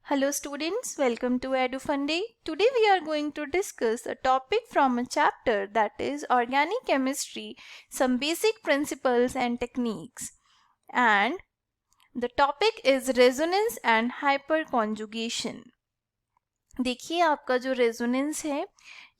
Hello students, welcome to EduFunday. Today we are going to discuss a topic from a chapter that is Organic Chemistry, some basic principles and techniques. And the topic is resonance and hyperconjugation. देखिए आपका जो resonance है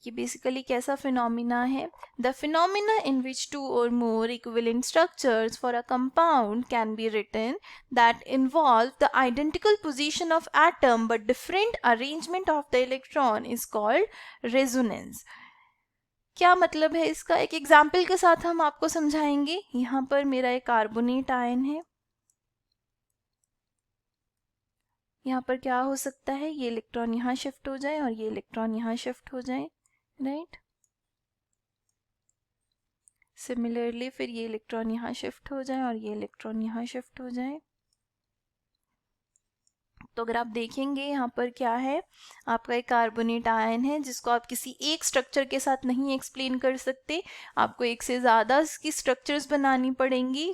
ये basically कैसा phenomena है. The phenomena in which two or more equivalent structures for a compound can be written that involve the identical position of atom but different arrangement of the electron is called resonance. क्या मतलब है इसका, एक example के साथ हम आपको समझाएंगे. यहाँ पर मेरा एक कार्बोनेट आयन है. यहाँ पर क्या हो सकता है, ये इलेक्ट्रॉन यहाँ शिफ्ट हो जाए और ये इलेक्ट्रॉन यहाँ शिफ्ट हो जाए, राइट. सिमिलरली फिर ये इलेक्ट्रॉन यहाँ शिफ्ट हो जाए और ये इलेक्ट्रॉन यहाँ शिफ्ट हो जाए. तो अगर आप देखेंगे यहाँ पर क्या है, आपका एक कार्बोनेट आयन है जिसको आप किसी एक स्ट्रक्चर के साथ नहीं एक्सप्लेन कर सकते. आपको एक से ज़्यादा इसकी स्ट्रक्चर्स बनानी पड़ेंगी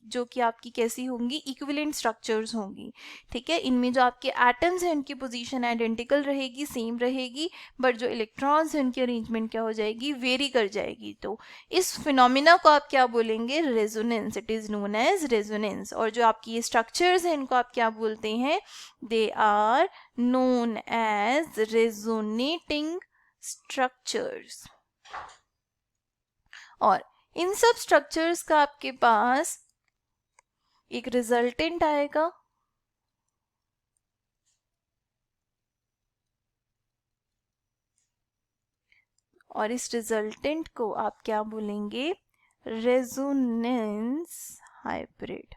जो कि आपकी कैसी होंगी, इक्विवेलेंट स्ट्रक्चर्स होंगी. ठीक है, इनमें जो आपके एटम्स हैं उनकी पोजीशन आइडेंटिकल रहेगी, सेम रहेगी, बट जो इलेक्ट्रॉन्स हैं उनकी अरेंजमेंट क्या हो जाएगी, वेरी कर जाएगी. तो इस फिनोमिना को आप क्या बोलेंगे, resonance. It is known as resonance. और जो आपकी ये स्ट्रक्चर्स हैं इनको आप क्या बोलते हैं, they are known as resonating structures. और इन सब स्ट्रक्चर्स का आपके पास एक रिजल्टेंट आएगा और इस रिजल्टेंट को आप क्या बोलेंगे, resonance hybrid.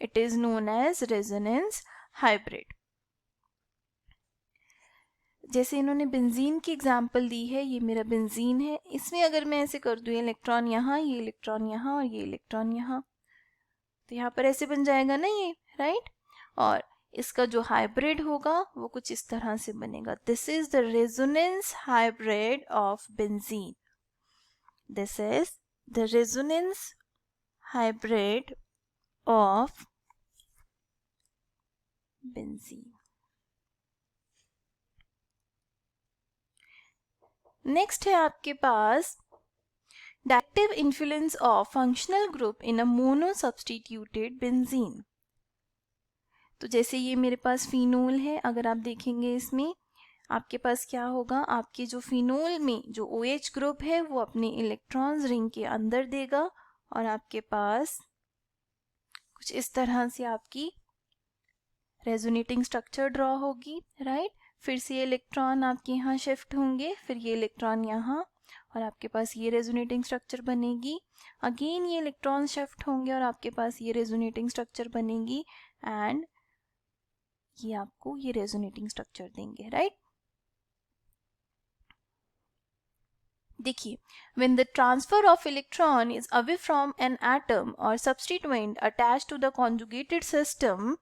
It is known as resonance hybrid. जैसे इन्होंने बेंजीन की एग्जांपल दी है, ये मेरा बेंजीन है. इसमें अगर मैं ऐसे कर दूं, इलेक्ट्रॉन यहाँ, ये इलेक्ट्रॉन यहाँ और ये इलेक्ट्रॉन यहाँ, तो यहाँ पर ऐसे बन जाएगा ना ये, राइट. और इसका जो हाइब्रिड होगा वो कुछ इस तरह से बनेगा. This is the resonance hybrid of benzene. This is the resonance hybrid of benzene. Next है आपके पास directive influence of functional group in a mono substituted benzene. तो जैसे ये मेरे पास फिनोल है, अगर आप देखेंगे इसमें आपके पास क्या होगा, आपके जो फिनोल में जो OH ग्रुप है वो अपने इलेक्ट्रॉन्स रिंग के अंदर देगा और आपके पास कुछ इस तरह से आपकी रेजोनेटिंग स्ट्रक्चर ड्रॉ होगी, राइट. फिर से ये इलेक्ट्रॉन आपके यहाँ शिफ्ट होंगे, फिर ये इलेक्ट्रॉन यहाँ, और आपके पास ये रेजोनेटिंग स्ट्रक्चर बनेगी. अगेन ये इलेक्ट्रॉन शिफ्ट होंगे और आपके पास ये रेजोनेटिंग स्ट्रक्चर बनेगी एंड ये आपको ये रेजोनेटिंग स्ट्रक्चर देंगे, राइट. देखिए, when the transfer of electron is away from an atom or substituent attached to the conjugated system,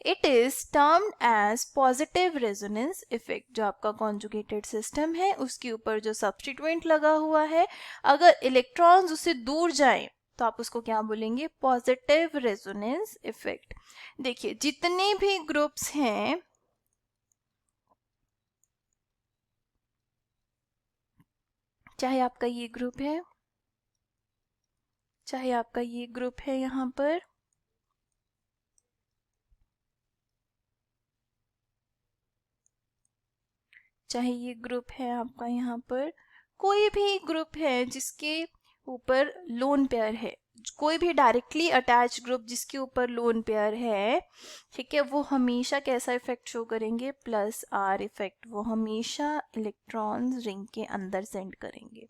it is termed as positive resonance effect. जो आपका conjugated system है उसके ऊपर जो substituent लगा हुआ है, अगर electrons उससे दूर जाएं तो आप उसको क्या बोलेंगे, positive resonance effect. देखिए, जितने भी ग्रुप्स हैं, चाहे आपका ये ग्रुप है, चाहे आपका ये ग्रुप है यहाँ पर, चाहे ये ग्रुप है आपका यहाँ पर, कोई भी ग्रुप है जिसके ऊपर लोन पेयर है, कोई भी डायरेक्टली अटैच ग्रुप जिसके ऊपर लोन पेयर है, ठीक है, वो हमेशा कैसा इफेक्ट शो करेंगे, +R इफेक्ट. वो हमेशा इलेक्ट्रॉन्स रिंग के अंदर सेंड करेंगे.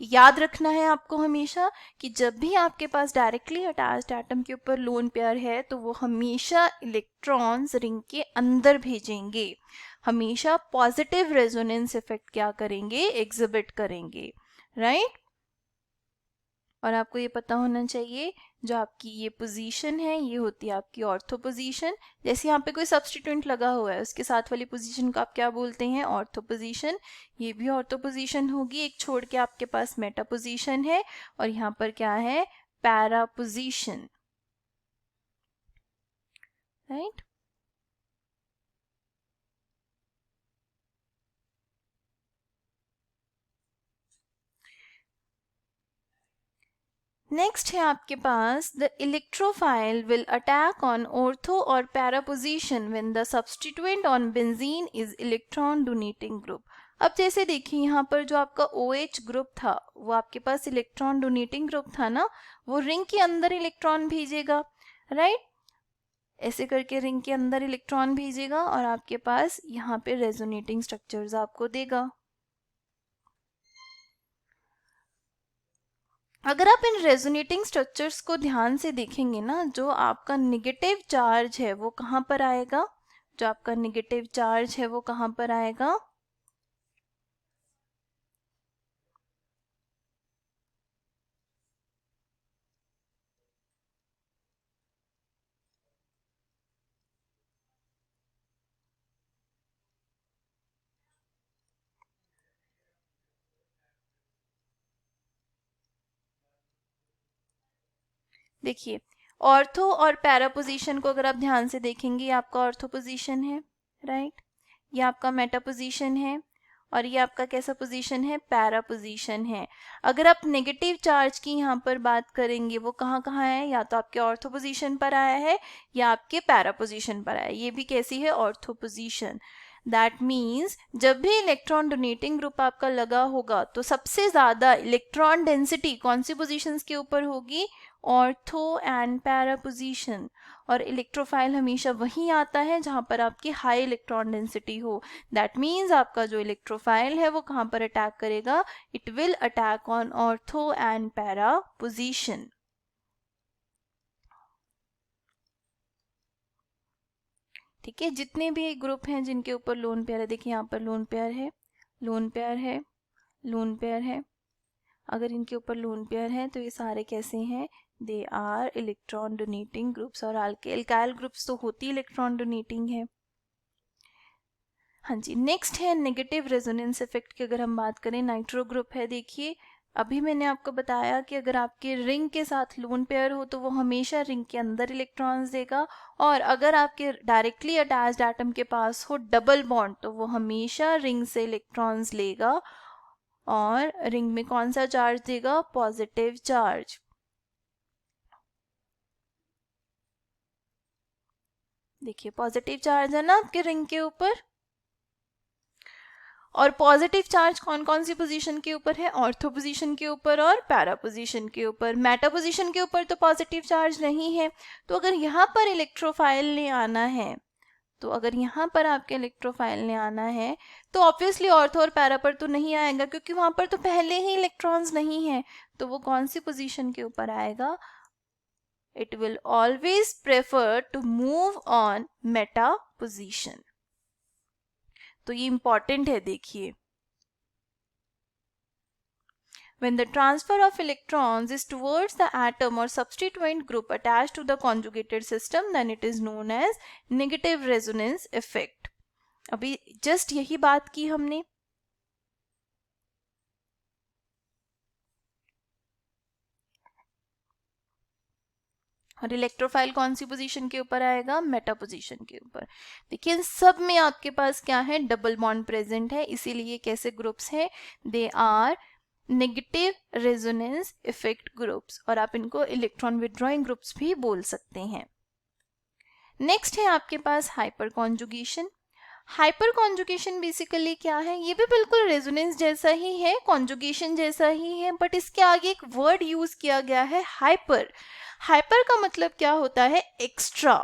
याद रखना है आपको हमेशा कि जब भी आपके पास डायरेक्टली अटैच्ड एटम के ऊपर लोन पेयर है तो वो हमेशा इलेक्ट्रॉन्स रिंग के अंदर भेजेंगे, हमेशा पॉजिटिव रेजोनेंस इफेक्ट क्या करेंगे, एग्जिबिट करेंगे, राइट. और आपको ये पता होना चाहिए जो आपकी ये पोजीशन है ये होती है आपकी ऑर्थो पोजीशन. जैसे यहाँ पे कोई सब्स्टिट्यूएंट लगा हुआ है उसके साथ वाली पोजीशन को आप क्या बोलते हैं, ऑर्थो पोजीशन. ये भी ऑर्थो पोजीशन होगी. एक छोड़ के आपके पास मेटा पोजीशन है और यहाँ पर क्या है, para position, right? नेक्स्ट है आपके पास the electrophile will attack on ortho और para position when the substituent on benzene is electron donating group. अब जैसे देखिए यहाँ पर जो आपका OH ग्रुप था वो आपके पास इलेक्ट्रॉन डोनेटिंग ग्रुप था ना, वो रिंग के अंदर इलेक्ट्रॉन भेजेगा, राइट? ऐसे करके रिंग के अंदर इलेक्ट्रॉन भेजेगा और आपके पास यहाँ पे रेजोनेटिंग स्ट्रक्चर्स आपको देगा। अगर आप इन रेजोनेटिंग स्ट्रक्चर्स को ध्यान से देखेंगे ना, जो आपका नेगेटिव चार्ज है वो कहाँ पर आएगा, जो आपका नेगेटिव चार्ज है वो कहाँ पर आएगा, देखिए ऑर्थो और पैरा पोजीशन को अगर आप ध्यान से देखेंगे, ये आपका ऑर्थो पोजीशन है, राइट? ये आपका मेटा पोजीशन है और ये आपका कैसा पोजीशन है, पैरा पोजीशन है। अगर आप नेगेटिव चार्ज की यहाँ पर बात करेंगे, वो कहाँ कहाँ है, या तो आपके ऑर्थो पोजीशन पर आया है या आपके पैरा पोजीशन पर आया है। ये भी कैसी है, ऑर्थो पोजीशन। दैट मीन्स जब भी इलेक्ट्रॉन डोनेटिंग ग्रुप आपका लगा होगा तो सबसे ज्यादा इलेक्ट्रॉन डेंसिटी कौन सी पोजीशंस के ऊपर होगी, ऑर्थो एंड पैरा पोजीशन। और इलेक्ट्रोफाइल हमेशा वहीं आता है जहां पर आपकी हाई इलेक्ट्रॉन डेंसिटी हो। दैट मीन्स आपका जो इलेक्ट्रोफाइल है वो कहां पर अटैक करेगा, it will attack on ortho and para position. ठीक है, जितने भी ग्रुप हैं जिनके ऊपर लोन पेयर है, देखिए यहाँ पर लोन पेयर है, लोन पेयर है, लोन पेयर है। अगर इनके ऊपर लोन पेयर है तो ये सारे कैसे हैं, they are electron donating groups. और एल्काइल ग्रुप्स तो होती इलेक्ट्रॉन डोनेटिंग है। हाँ जी, नेक्स्ट है नेगेटिव रेजोनेंस इफेक्ट की अगर हम बात करें, नाइट्रो ग्रुप है। देखिए अभी मैंने आपको बताया कि अगर आपके रिंग के साथ लोन पेयर हो तो वो हमेशा रिंग के अंदर इलेक्ट्रॉन्स देगा, और अगर आपके डायरेक्टली अटैच्ड एटम के पास हो डबल बॉन्ड तो वो हमेशा रिंग से इलेक्ट्रॉन्स लेगा और रिंग में कौन सा चार्ज देगा, पॉजिटिव चार्ज। देखिए पॉजिटिव चार्ज है ना आपके रिंग के ऊपर, और पॉजिटिव चार्ज कौन कौन सी पोजीशन के ऊपर है, ऑर्थो पोजीशन के ऊपर और पैरा पोजीशन के ऊपर। मेटा पोजीशन के ऊपर तो पॉजिटिव चार्ज नहीं है। तो अगर यहाँ पर इलेक्ट्रोफाइल ने आना है, तो अगर यहाँ पर आपके इलेक्ट्रोफाइल ने आना है तो ऑब्वियसली ऑर्थो और पैरा पर तो नहीं आएगा, क्योंकि वहां पर तो पहले ही इलेक्ट्रॉन्स नहीं है। तो वो कौन सी पोजीशन के ऊपर आएगा, it will always prefer to move on meta position. तो ये इंपॉर्टेंट है, देखिए when the transfer of electrons is towards the atom or substituent group attached to the conjugated system, then it is known as negative resonance effect। अभी just यही बात की हमने। और इलेक्ट्रोफाइल कौन सी पोजीशन के ऊपर आएगा, मेटा पोजीशन के ऊपर। देखिए इन सब में आपके पास क्या है, डबल बॉन्ड प्रेजेंट है, इसीलिए कैसे ग्रुप्स हैं, they are negative resonance effect groups, और आप इनको इलेक्ट्रॉन विड्रॉइंग ग्रुप्स भी बोल सकते हैं। नेक्स्ट है आपके पास hyperconjugation. Hyperconjugation basically क्या है, ये भी बिल्कुल रेजोनेंस जैसा ही है, कॉन्जुगेशन जैसा ही है, बट इसके आगे एक वर्ड यूज किया गया है हाइपर। हाइपर का मतलब क्या होता है, extra,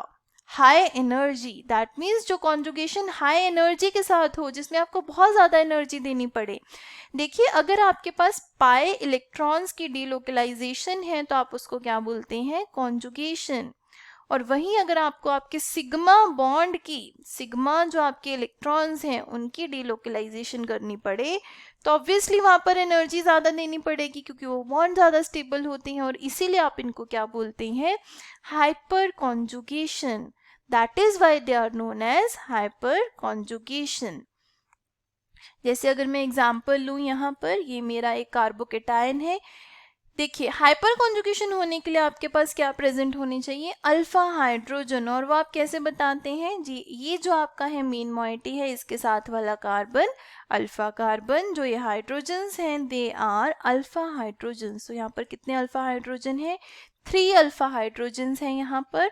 high energy. That means जो कॉन्जुगेशन हाई एनर्जी के साथ हो, जिसमें आपको बहुत ज़्यादा एनर्जी देनी पड़े। देखिए अगर आपके पास पाई इलेक्ट्रॉन्स की डीलोकलाइजेशन है तो आप उसको क्या बोलते हैं, कॉन्जुगेशन। और वहीं अगर आपको आपके सिग्मा बॉन्ड की, सिग्मा जो आपके इलेक्ट्रॉन्स हैं उनकी डीलोकलाइजेशन करनी पड़े तो ऑब्वियसली वहां पर एनर्जी ज़्यादा देनी पड़ेगी, क्योंकि वो बॉन्ड ज़्यादा स्टेबल होते हैं, और इसीलिए आप इनको क्या बोलते हैं, hyperconjugation. That is why they are known as hyperconjugation. जैसे अगर मैं एग्जाम्पल लूँ, यहाँ पर ये मेरा एक कार्बोकेटायन है, देखिए हाइपर कॉन्जुगेशन होने के लिए आपके पास क्या प्रेजेंट होनी चाहिए, अल्फा हाइड्रोजन। और वो आप कैसे बताते हैं जी, ये जो आपका है मेन मॉइटी है, इसके साथ वाला कार्बन अल्फा कार्बन, जो ये हाइड्रोजन्स हैं दे आर अल्फा हाइड्रोजन्स। तो यहाँ पर कितने अल्फा हाइड्रोजन है, 3 अल्फा हाइड्रोजन्स हैं यहाँ पर।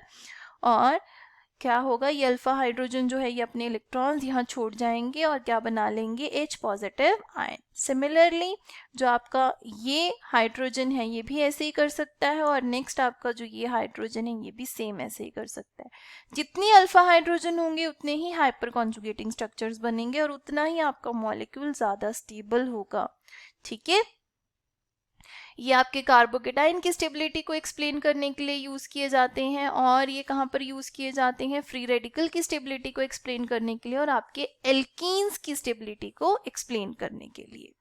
और क्या होगा, ये अल्फा हाइड्रोजन जो है ये अपने इलेक्ट्रॉन्स यहाँ छोड़ जाएंगे और क्या बना लेंगे, H पॉजिटिव आयन। सिमिलरली जो आपका ये हाइड्रोजन है ये भी ऐसे ही कर सकता है, और नेक्स्ट आपका जो ये हाइड्रोजन है ये भी सेम ऐसे ही कर सकता है। जितनी अल्फा हाइड्रोजन होंगे उतने ही हाइपर कॉन्जुगेटिंग स्ट्रक्चर्स बनेंगे और उतना ही आपका मॉलिक्यूल ज़्यादा स्टेबल होगा। ठीक है, ये आपके कार्बोकेटाइन की स्टेबिलिटी को एक्सप्लेन करने के लिए यूज़ किए जाते हैं, और ये कहाँ पर यूज़ किए जाते हैं, फ्री रेडिकल की स्टेबिलिटी को एक्सप्लेन करने के लिए और आपके एल्कीन्स की स्टेबिलिटी को एक्सप्लेन करने के लिए।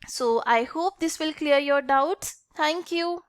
So I hope this will clear your doubts. Thank you.